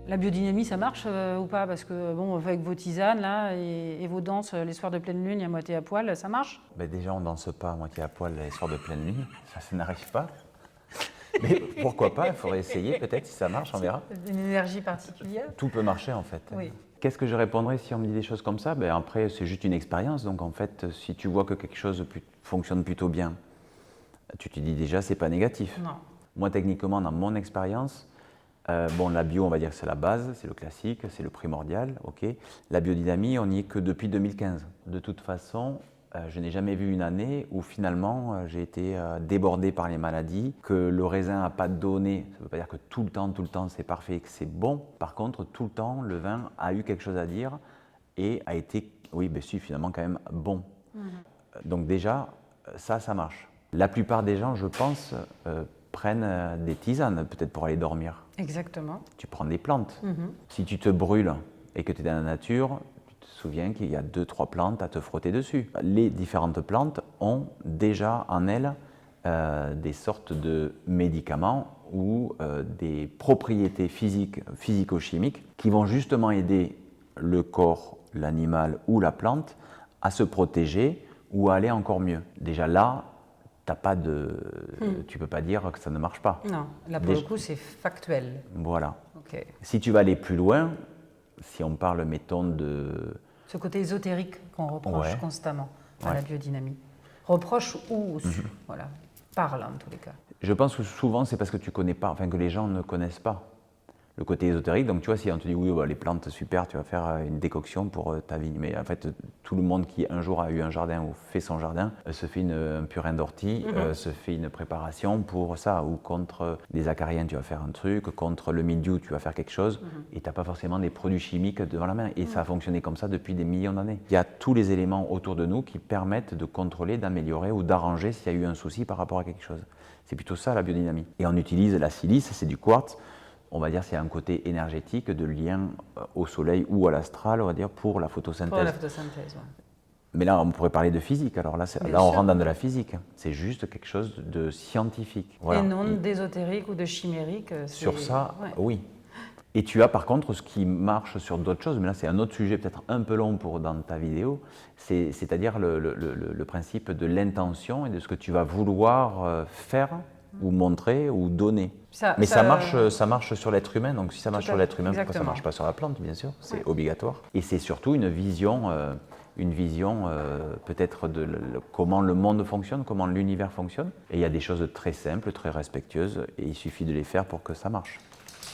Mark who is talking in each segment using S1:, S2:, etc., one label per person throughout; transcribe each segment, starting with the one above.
S1: La biodynamie, ça marche ou pas? Parce que bon, avec vos tisanes là et vos danses les soirs de pleine lune, à moitié à poil, ça marche?
S2: Ben déjà, on ne danse pas à moitié à poil les soirs de pleine lune, ça n'arrive pas. Mais pourquoi pas, il faudrait essayer peut-être si ça marche, on verra.
S1: Une énergie particulière?
S2: Tout peut marcher en fait.
S1: Oui.
S2: Qu'est-ce que je répondrais si on me dit des choses comme ça? Ben après, c'est juste une expérience. Donc en fait, si tu vois que quelque chose fonctionne plutôt bien, tu te dis déjà, c'est pas négatif.
S1: Non.
S2: Moi, techniquement, dans mon expérience, bon, la bio, on va dire que c'est la base, c'est le classique, c'est le primordial, ok. La biodynamie, on n'y est que depuis 2015. De toute façon, je n'ai jamais vu une année où finalement j'ai été débordé par les maladies, que le raisin n'a pas donné. Ça ne veut pas dire que tout le temps c'est parfait et que c'est bon. Par contre, tout le temps, le vin a eu quelque chose à dire et a été, oui, ben si, finalement quand même bon. Donc déjà, ça marche. La plupart des gens, je pense, prennent des tisanes peut-être pour aller dormir.
S1: Exactement.
S2: Tu prends des plantes. Si tu te brûles et que tu es dans la nature, tu te souviens qu'il y a 2-3 plantes à te frotter dessus. Les différentes plantes ont déjà en elles des sortes de médicaments ou des propriétés physico-chimiques qui vont justement aider le corps, l'animal ou la plante à se protéger ou à aller encore mieux. Déjà là, tu ne peux pas dire que ça ne marche pas.
S1: Non, là pour le coup c'est factuel.
S2: Voilà.
S1: Ok.
S2: Si tu vas aller plus loin, si on parle, mettons, de...
S1: Ce côté ésotérique qu'on reproche
S2: Ouais.
S1: constamment à la biodynamie. Reproche ou voilà, parle en tous les cas.
S2: Je pense que souvent c'est parce que tu connais pas, enfin que les gens ne connaissent pas le côté ésotérique. Donc tu vois, si on te dit oui, bah, les plantes, super, tu vas faire une décoction pour ta vigne. Mais en fait, tout le monde qui un jour a eu un jardin ou fait son jardin se fait un purin d'ortie, se fait une préparation pour ça. Ou contre des acariens, tu vas faire un truc. Contre le mildiou, tu vas faire quelque chose. Et tu n'as pas forcément des produits chimiques devant la main. Et ça a fonctionné comme ça depuis des millions d'années. Il y a tous les éléments autour de nous qui permettent de contrôler, d'améliorer ou d'arranger s'il y a eu un souci par rapport à quelque chose. C'est plutôt ça la biodynamie. Et on utilise la silice, c'est du quartz. On va dire qu'il y a un côté énergétique de lien au soleil ou à l'astral, on va dire, pour la photosynthèse.
S1: Pour la photosynthèse, ouais.
S2: Mais là, on pourrait parler de physique. Alors là, on rentre dans de la physique. C'est juste quelque chose de scientifique. Voilà.
S1: Et non d'ésotérique ou de chimérique.
S2: Sur ça,
S1: ouais.
S2: oui. Et tu as par contre ce qui marche sur d'autres choses, mais là c'est un autre sujet peut-être un peu long dans ta vidéo, c'est-à-dire le principe de l'intention et de ce que tu vas vouloir faire ou montrer ou donner. Ça marche sur l'être humain, donc si ça marche sur l'être humain, pourquoi ça ne marche pas sur la plante, bien sûr, c'est obligatoire. Et c'est surtout une vision peut-être de comment le monde fonctionne, comment l'univers fonctionne. Et il y a des choses très simples, très respectueuses, et il suffit de les faire pour que ça marche.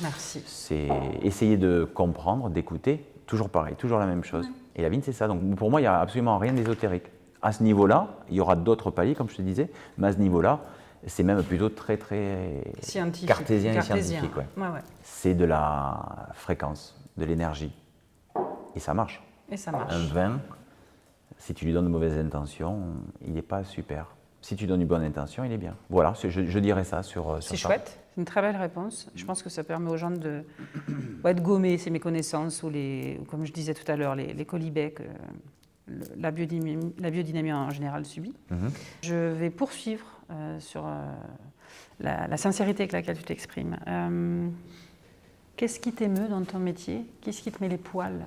S1: Merci.
S2: C'est essayer de comprendre, d'écouter, toujours pareil, toujours la même chose. Et la vigne, c'est ça. Donc pour moi, il n'y a absolument rien d'ésotérique. À ce niveau-là, il y aura d'autres paliers, comme je te disais, mais à ce niveau-là, c'est même plutôt très
S1: scientifique,
S2: cartésien et scientifique. Ouais.
S1: Ouais.
S2: C'est de la fréquence, de l'énergie. Et ça marche.
S1: Et ça marche.
S2: Un vin, si tu lui donnes de mauvaises intentions, il n'est pas super. Si tu donnes une bonne intention, il est bien. Voilà, je dirais ça sur ça.
S1: C'est chouette, c'est une très belle réponse. Je pense que ça permet aux gens de gommer ces méconnaissances ou comme je disais tout à l'heure, les colibets que la biodynamie en général subit. Je vais poursuivre sur la sincérité avec laquelle tu t'exprimes. Qu'est-ce qui t'émeut dans ton métier? Qu'est-ce qui te met les poils,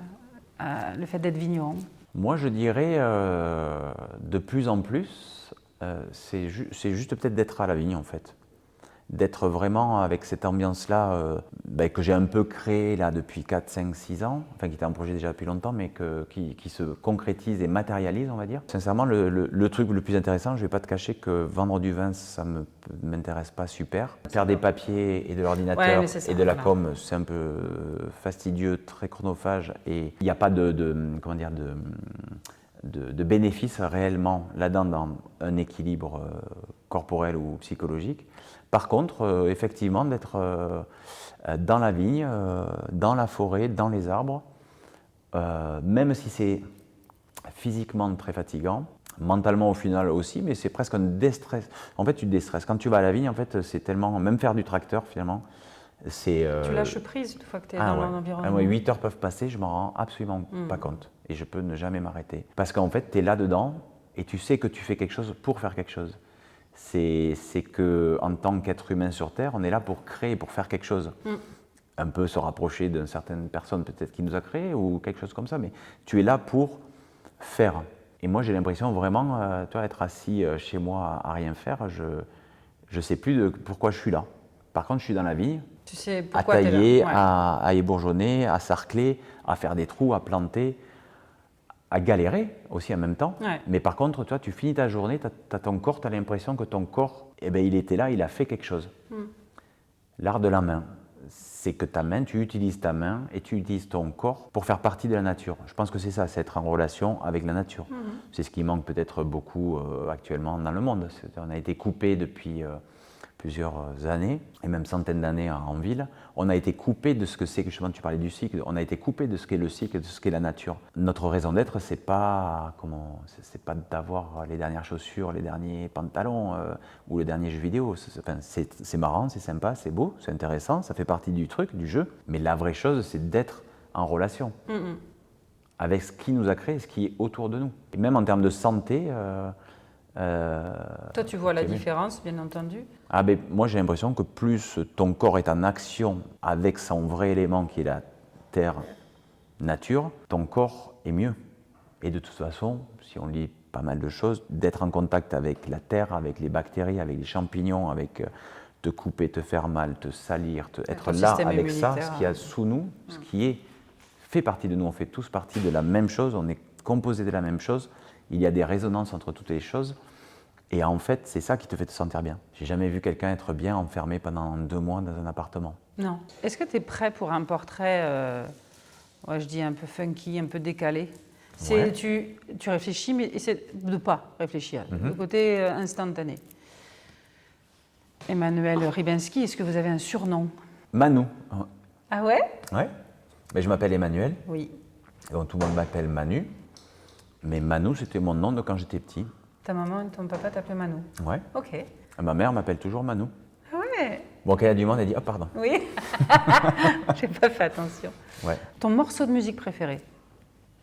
S1: le fait d'être vigneron?
S2: Moi, je dirais de plus en plus, c'est juste peut-être d'être à la vigne en fait. D'être vraiment avec cette ambiance-là que j'ai un peu créée là, depuis 4, 5, 6 ans, enfin qui était en projet déjà depuis longtemps, mais qui se concrétise et matérialise, on va dire. Sincèrement, le truc le plus intéressant, je ne vais pas te cacher que vendre du vin, ça ne m'intéresse pas super. Faire des papiers et de l'ordinateur et de la com, c'est un peu fastidieux, très chronophage, et il n'y a pas de bénéfices réellement là-dedans dans un équilibre corporel ou psychologique. Par contre, effectivement, d'être dans la vigne, dans la forêt, dans les arbres, même si c'est physiquement très fatigant, mentalement au final aussi, mais c'est presque un déstress. En fait, tu te déstresses. Quand tu vas à la vigne, en fait, c'est tellement, même faire du tracteur finalement, c'est...
S1: Tu lâches prise une fois que tu es dans l'environnement.
S2: 8 heures peuvent passer, je m'en rends absolument pas compte. Et je peux ne jamais m'arrêter. Parce qu'en fait, tu es là-dedans et tu sais que tu fais quelque chose pour faire quelque chose. C'est qu'en tant qu'être humain sur Terre, on est là pour créer, pour faire quelque chose. un peu se rapprocher d'une certaine personne peut-être qui nous a créés ou quelque chose comme ça, mais tu es là pour faire. Et moi j'ai l'impression vraiment, tu vois, être assis chez moi à rien faire, je ne sais plus pourquoi je suis là. Par contre je suis dans la vigne,
S1: Tu sais
S2: à
S1: pourquoi tu es
S2: tailler,
S1: là.
S2: à ébourgeonner, à sarcler, à faire des trous, à planter, à galérer aussi en même temps.
S1: Ouais.
S2: Mais par contre, toi, tu finis ta journée, tu as ton corps, tu as l'impression que ton corps, eh ben, il était là, il a fait quelque chose. L'art de la main, c'est que ta main, tu utilises ta main et tu utilises ton corps pour faire partie de la nature. Je pense que c'est ça, c'est être en relation avec la nature. C'est ce qui manque peut-être beaucoup actuellement dans le monde. On a été coupé depuis plusieurs années, et même centaines d'années en ville. On a été coupé de ce que c'est, justement tu parlais du cycle, on a été coupé de ce qu'est le cycle, de ce qu'est la nature. Notre raison d'être, c'est pas d'avoir les dernières chaussures, les derniers pantalons ou le dernier jeu vidéo. C'est marrant, c'est sympa, c'est beau, c'est intéressant, ça fait partie du truc, du jeu, mais la vraie chose, c'est d'être en relation avec ce qui nous a créé, ce qui est autour de nous. Et même en termes de santé,
S1: Toi, tu vois la différence, bien entendu.
S2: ah ben, moi, j'ai l'impression que plus ton corps est en action avec son vrai élément qui est la terre, nature, ton corps est mieux. Et de toute façon, si on lit pas mal de choses, d'être en contact avec la terre, avec les bactéries, avec les champignons, avec te couper, te faire mal, te salir, être là avec ça, ce qu'il y a sous nous, ce qui fait partie de nous. On fait tous partie de la même chose, on est composé de la même chose. Il y a des résonances entre toutes les choses. Et en fait, c'est ça qui te fait te sentir bien. J'ai jamais vu quelqu'un être bien enfermé pendant 2 mois dans un appartement.
S1: Non. Est-ce que tu es prêt pour un portrait, je dis un peu funky, un peu décalé?
S2: Ouais.
S1: Tu réfléchis, mais essaie de ne pas réfléchir, le côté instantané. Emmanuel Rybinski, est-ce que vous avez un surnom?
S2: Manu.
S1: Ah ouais?
S2: Ouais. Mais je m'appelle Emmanuel.
S1: Oui.
S2: Donc, tout le monde m'appelle Manu. Mais Manu, c'était mon nom de quand j'étais petit.
S1: Ta maman et ton papa t'appelaient Manu?
S2: Ouais.
S1: Ok.
S2: Et ma mère m'appelle toujours Manu.
S1: Ah ouais?
S2: Bon, quand il y a du monde, elle dit « Ah, pardon
S1: Oui. J'ai pas fait attention. ».
S2: Ouais.
S1: Ton morceau de musique préféré?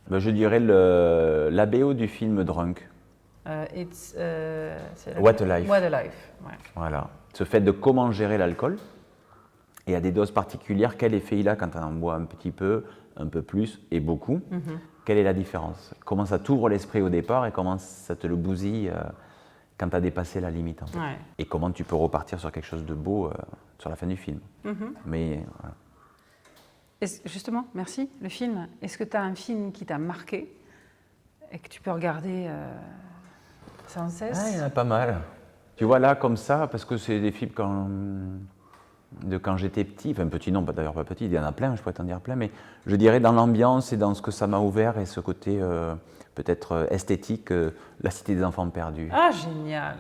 S2: Ben, je dirais la BO du film Drunk.
S1: C'est
S2: What a Life.
S1: What a Life, ouais.
S2: Voilà. Ce fait de comment gérer l'alcool et à des doses particulières, quel effet il a quand on en boit un petit peu, un peu plus et beaucoup. Quelle est la différence? Comment ça t'ouvre l'esprit au départ et comment ça te le bousille quand tu as dépassé la limite en fait.
S1: Ouais.
S2: Et comment tu peux repartir sur quelque chose de beau sur la fin du film. Mais voilà.
S1: Justement, merci, le film. Est-ce que tu as un film qui t'a marqué et que tu peux regarder sans cesse?
S2: Ah, il y en a pas mal. Tu vois là, comme ça, parce que c'est des films quand j'étais petit, enfin petit non, d'ailleurs pas petit, il y en a plein, je pourrais t'en dire plein, mais je dirais dans l'ambiance et dans ce que ça m'a ouvert et ce côté peut-être esthétique, La Cité des Enfants Perdus.
S1: Ah, génial.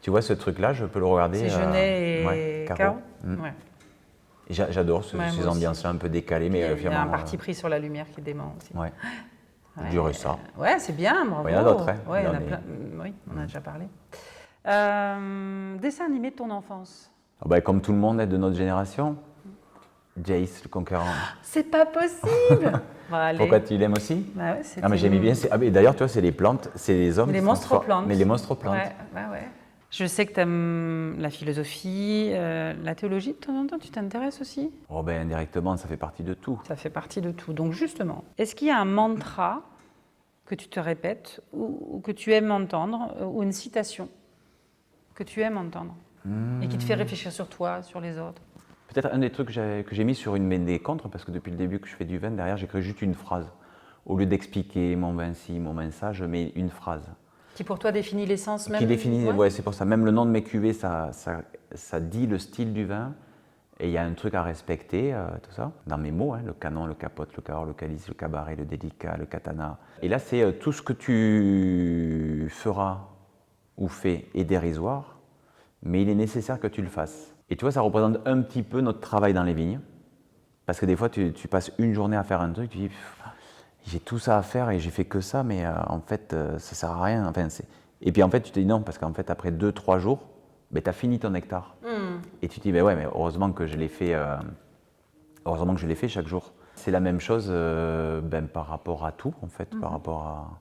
S2: Tu vois ce truc-là, je peux le regarder.
S1: C'est Jeunet et
S2: ouais,
S1: Caro.
S2: Ouais. Et j'adore ces ambiances-là un peu décalées, mais
S1: il y a un parti pris sur la lumière qui est dément aussi.
S2: Ouais. Je dirais ça.
S1: Ouais, c'est bien, bravo.
S2: Il y en a d'autres, hein.
S1: Ouais, il y en a plein. Oui, on a déjà parlé. Dessin animé de ton enfance?
S2: Ah bah, comme tout le monde est de notre génération, Jace le Conquérant.
S1: C'est pas possible.
S2: Pourquoi tu l'aimes aussi?
S1: Bah ouais,
S2: ah mais j'aimais bien. D'ailleurs, tu vois, c'est les plantes, c'est les hommes.
S1: Les monstres plantes.
S2: Mais les monstres plantes.
S1: Ouais. Je sais que tu aimes la philosophie, la théologie, de temps en temps, tu t'intéresses aussi?
S2: Oh ben indirectement, ça fait partie de tout.
S1: Ça fait partie de tout. Donc justement, est-ce qu'il y a un mantra que tu te répètes ou que tu aimes entendre, ou une citation que tu aimes entendre et qui te fait réfléchir sur toi, sur les autres?
S2: Peut-être un des trucs que j'ai mis sur une des contres, parce que depuis le début que je fais du vin, derrière, j'écris juste une phrase. Au lieu d'expliquer mon vin ci, mon vin ça, je mets une phrase.
S1: Qui pour toi définit l'essence même?
S2: Qui définit, ouais, c'est pour ça. Même le nom de mes cuvées, ça dit le style du vin. Et il y a un truc à respecter, tout ça, dans mes mots, hein, le canon, le capote, le cahors, le calice, le cabaret, le délicat, le katana. Et là, c'est tout ce que tu feras ou fais est dérisoire, mais il est nécessaire que tu le fasses. Et tu vois, ça représente un petit peu notre travail dans les vignes. Parce que des fois, tu passes une journée à faire un truc, tu dis, j'ai tout ça à faire et j'ai fait que ça, mais en fait, ça sert à rien. Enfin, et puis en fait, tu te dis non, parce qu'en fait, après 2-3 jours, ben, tu as fini ton hectare. Et tu te dis, ben ouais, mais heureusement que je l'ai fait, chaque jour. C'est la même chose par rapport à tout, en fait, par rapport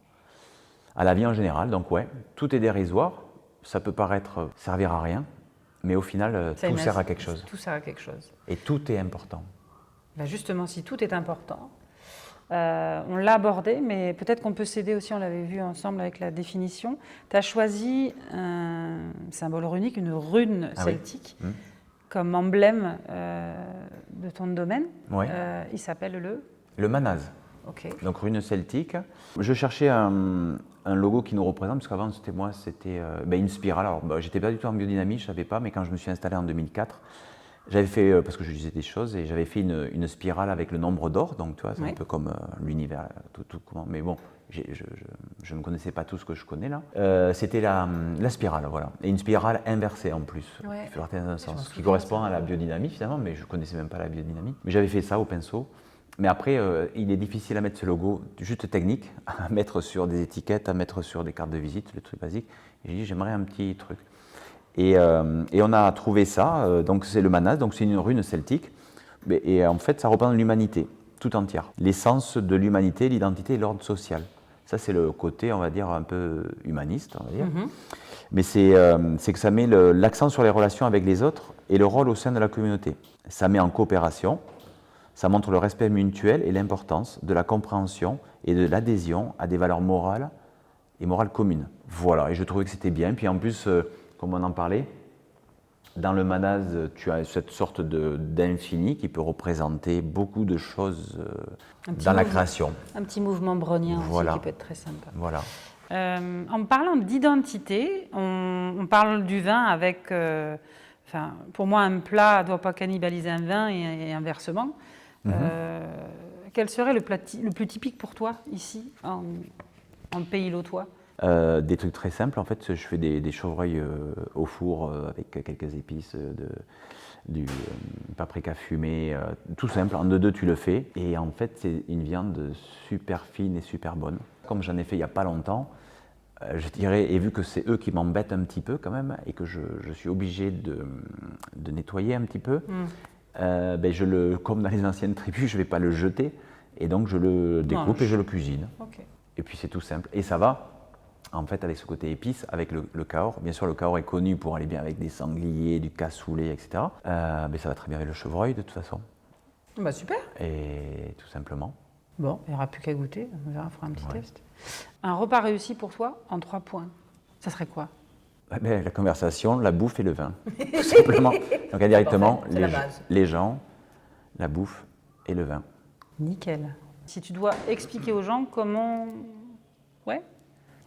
S2: à la vie en général. Donc ouais, tout est dérisoire, ça peut paraître servir à rien, mais au final, tout sert à quelque chose.
S1: Tout sert à quelque chose.
S2: Et tout est important.
S1: Ben justement, si tout est important, on l'a abordé, mais peut-être qu'on peut s'aider aussi, on l'avait vu ensemble avec la définition. Tu as choisi un symbole runique, une rune celtique, comme emblème de ton domaine.
S2: Ouais.
S1: Il s'appelle
S2: le manaz.
S1: Okay.
S2: Donc rune celtique. Je cherchais un logo qui nous représente, parce qu'avant c'était une spirale. Alors j'étais pas du tout en biodynamie, je savais pas, mais quand je me suis installé en 2004, j'avais fait, parce que je lisais des choses, et j'avais fait une spirale avec le nombre d'or, donc tu vois, c'est un peu comme l'univers, mais bon, je ne connaissais pas tout ce que je connais là. C'était la spirale, voilà, et une spirale inversée en plus, qui flirtait dans un sens, ce qui correspond à la biodynamie finalement, mais je ne connaissais même pas la biodynamie. Mais j'avais fait ça au pinceau. Mais après, il est difficile à mettre ce logo, juste technique, à mettre sur des étiquettes, à mettre sur des cartes de visite, le truc basique. Et j'ai dit, j'aimerais un petit truc. Et on a trouvé ça, donc c'est le manaz, donc c'est une rune celtique. Et en fait, ça représente l'humanité, tout entière. L'essence de l'humanité, l'identité et l'ordre social. Ça, c'est le côté, on va dire, un peu humaniste, on va dire. Mais c'est que ça met l'accent sur les relations avec les autres et le rôle au sein de la communauté. Ça met en coopération. Ça montre le respect mutuel et l'importance de la compréhension et de l'adhésion à des valeurs morales et morales communes. Voilà, et je trouvais que c'était bien. Puis en plus, comme on en parlait, dans le manaz, tu as cette sorte d'infini qui peut représenter beaucoup de choses dans la création.
S1: Un petit mouvement brownien
S2: voilà.
S1: aussi qui peut être très sympa.
S2: Voilà.
S1: En parlant d'identité, on parle du vin avec... pour moi, un plat ne doit pas cannibaliser un vin et inversement. Quel serait le plus typique pour toi, ici, en pays lotois?
S2: Des trucs très simples. En fait, je fais des chevreuils au four avec quelques épices, du paprika fumé, tout simple. En 2-2, tu le fais. Et en fait, c'est une viande super fine et super bonne. Comme j'en ai fait il n'y a pas longtemps, je dirais, et vu que c'est eux qui m'embêtent un petit peu quand même, et que je suis obligé de nettoyer un petit peu, comme dans les anciennes tribus, je ne vais pas le jeter, et donc je le découpe et je le cuisine.
S1: Okay.
S2: Et puis c'est tout simple. Et ça va, en fait, avec ce côté épice, avec le Cahors. Bien sûr, le Cahors est connu pour aller bien avec des sangliers, du cassoulet, etc. Mais ça va très bien avec le chevreuil, de toute façon.
S1: Bah super.
S2: Et tout simplement.
S1: Bon, il n'y aura plus qu'à goûter, on verra, on fera un petit test. Un repas réussi pour toi en 3 points, ça serait quoi?
S2: La conversation, la bouffe et le vin, tout simplement. Donc indirectement,
S1: en fait,
S2: les gens, la bouffe et le vin.
S1: Nickel. Si tu dois expliquer aux gens comment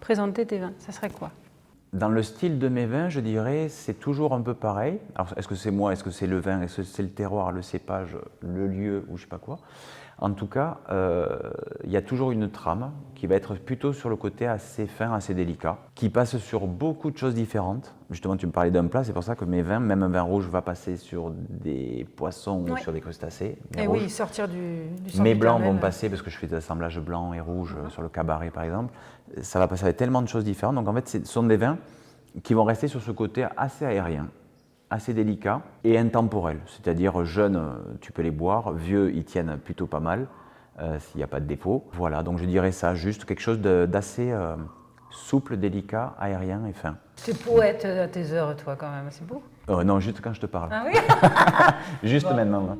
S1: présenter tes vins, ça serait quoi?
S2: Dans le style de mes vins, je dirais, c'est toujours un peu pareil. Alors, est-ce que c'est moi, est-ce que c'est le vin, est-ce que c'est le terroir, le cépage, le lieu, ou je sais pas quoi. En tout cas, il y a toujours une trame qui va être plutôt sur le côté assez fin, assez délicat, qui passe sur beaucoup de choses différentes. Justement, tu me parlais d'un plat, c'est pour ça que mes vins, même un vin rouge, va passer sur des poissons ou sur des crustacés.
S1: Et
S2: rouges.
S1: Oui, sortir du
S2: Mes blancs vont passer, parce que je fais des assemblages blancs et rouges sur le cabaret, par exemple. Ça va passer avec tellement de choses différentes. Donc, en fait, ce sont des vins qui vont rester sur ce côté assez aérien, assez délicat et intemporel. C'est-à-dire, jeunes, tu peux les boire, vieux, ils tiennent plutôt pas mal, s'il n'y a pas de défaut. Voilà, donc je dirais ça, juste quelque chose d'assez souple, délicat, aérien et fin.
S1: Tu es poète à tes heures, toi, quand même, c'est beau.
S2: Non, juste quand je te parle.
S1: Ah oui.
S2: Juste maintenant.